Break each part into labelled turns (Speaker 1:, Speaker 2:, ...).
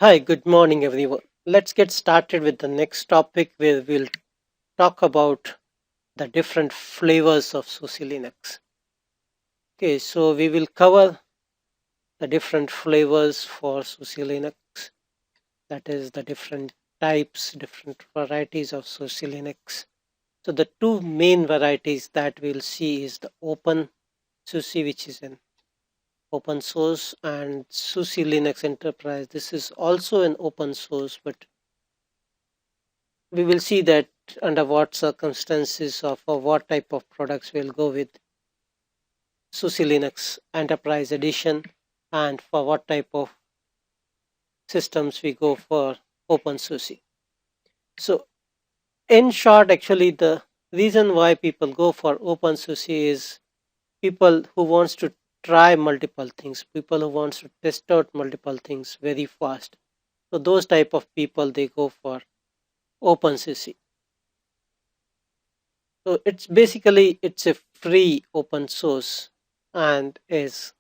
Speaker 1: Hi, good morning, everyone. Let's get started with the next topic where we'll talk about the different flavors of SuSE Linux. Okay, so we will cover the different flavors for SuSE Linux, that is, the different types, different varieties of SuSE Linux. So, the two main varieties that we'll see is the Open SuSE, which is an open source, and SuSE Linux Enterprise. This is also an open source, but we will see that under what circumstances or for what type of products we'll go with SuSE Linux Enterprise Edition and for what type of systems we go for OpenSUSE. So, in short, actually, the reason why people go for OpenSUSE is people who wants to try multiple things, people who wants to test out multiple things very fast. So, those type of people they go for OpenSUSE. So it's a free open source and is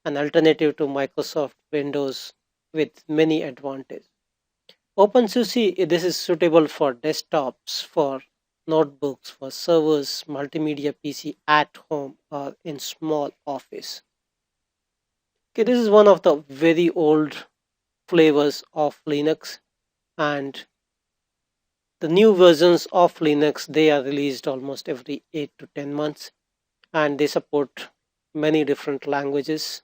Speaker 1: an alternative to Microsoft Windows with many advantages. OpenSUSE this is suitable for desktops, for notebooks, for servers, multimedia PC at home or in small office. Okay, this is one of the very old flavors of Linux, and the new versions of Linux they are released almost every 8 to 10 months, and they support many different languages.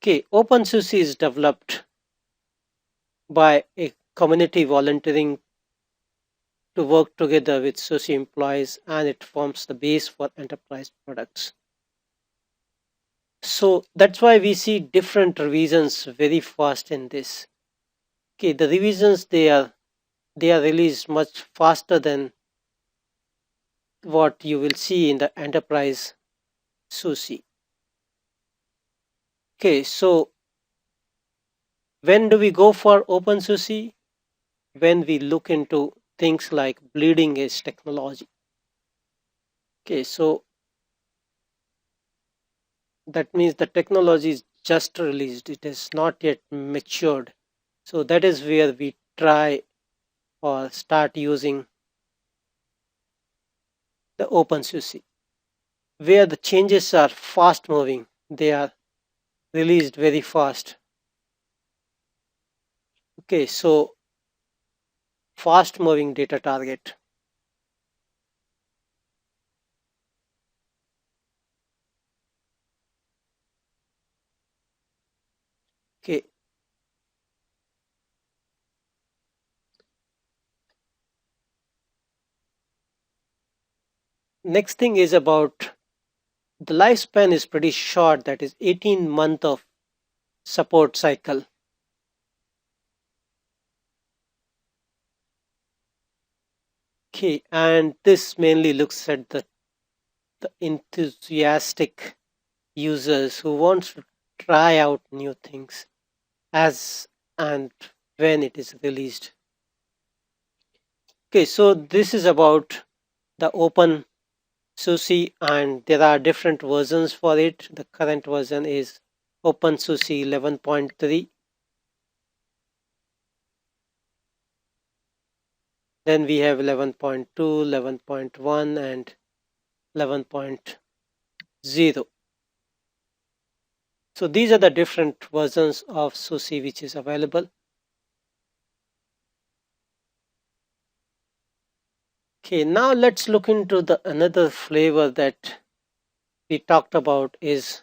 Speaker 1: Okay, OpenSUSE is developed by a community volunteering to work together with SUSE employees, and it forms the base for enterprise products. So that's why we see different revisions very fast in this. Okay, the revisions they are released much faster than what you will see in the enterprise SUSE. Okay, so when do we go for OpenSUSE? When we look into things like bleeding edge technology. Okay, so that means the technology is just released, it is not yet matured. So that is where we try or start using the OpenSUSE, where the changes are fast moving, they are released very fast. Okay, so fast moving data target. Okay, next thing is about the lifespan is pretty short, that is 18 month of support cycle. Okay, and this mainly looks at the enthusiastic users who want to try out new things as and when it is released. Okay, so this is about the open SUSE, and there are different versions for it. The current version is OpenSUSE 11.3. Then we have 11.2, 11.1, and 11.0. So these are the different versions of SuSE which is available. Okay, now let's look into the another flavor that we talked about is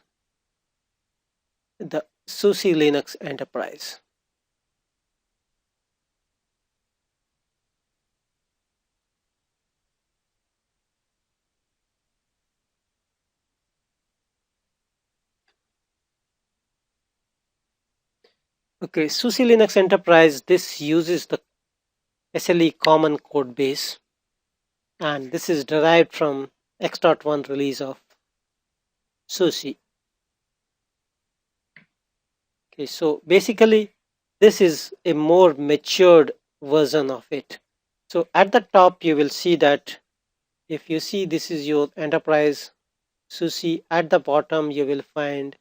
Speaker 1: the SuSE Linux Enterprise. Okay, SuSE Linux Enterprise, this uses the SLE common code base, and this is derived from X.1 release of SuSE. Okay, so basically this is a more matured version of it. So at the top you will see that if you see this is your enterprise SuSE, at the bottom you will find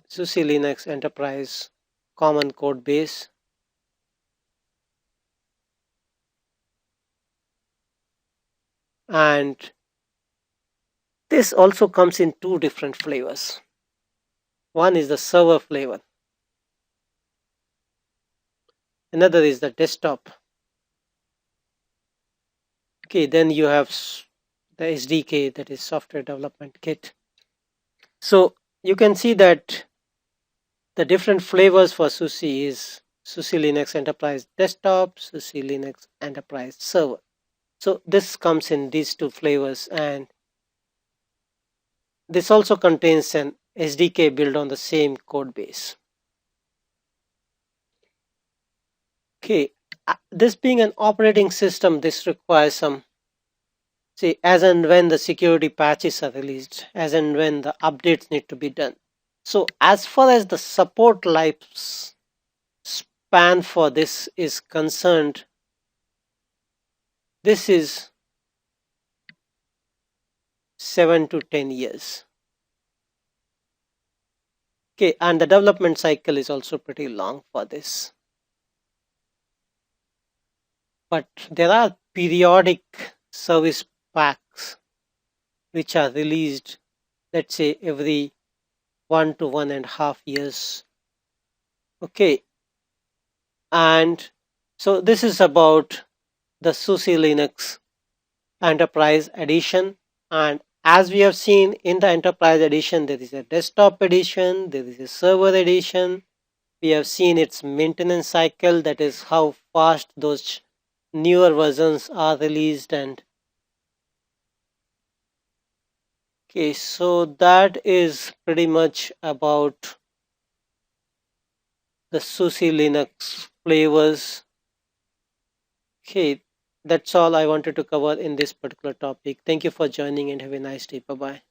Speaker 1: SuSE Linux Enterprise common code base, and this also comes in two different flavors. One is the server flavor, another is the desktop. Okay, then you have the SDK, that is software development kit. So you can see that the different flavors for SuSE is SuSE Linux Enterprise Desktop, SuSE Linux Enterprise Server. So this comes in these two flavors, and this also contains an SDK built on the same code base. Okay, this being an operating system, this requires some, see, as and when the security patches are released, as and when the updates need to be done. So as far as the support life span for this is concerned, this is 7 to 10 years. Okay, and the development cycle is also pretty long for this. But there are periodic service packs which are released, let's say, every 1 to 1.5 years. Okay, and so this is about the SuSE Linux Enterprise Edition. And as we have seen in the Enterprise Edition, there is a desktop edition, there is a server edition. We have seen its maintenance cycle, that is how fast those newer versions are released. And okay, so that is pretty much about the SuSE Linux flavors. Okay, that's all I wanted to cover in this particular topic. Thank you for joining and have a nice day. Bye bye.